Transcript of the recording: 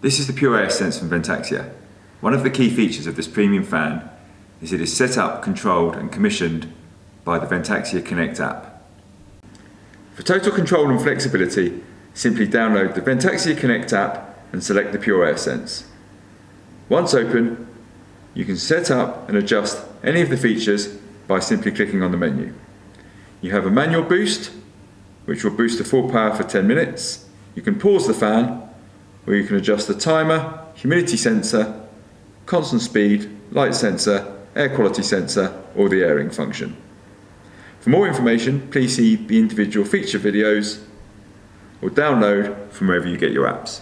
This is the PureAir Sense from Axia. One of the key features of this premium fan is it is set up, controlled and commissioned by the Axia Connect app. For total control and flexibility, simply download the Axia Connect app and select the PureAir Sense. Once open, you can set up and adjust any of the features by simply clicking on the menu. You have a manual boost, which will boost to full power for 10 minutes. You can pause the fan, or you can adjust the timer, humidity sensor, constant speed, light sensor, air quality sensor, or the airing function. For more information, please see the individual feature videos or download from wherever you get your apps.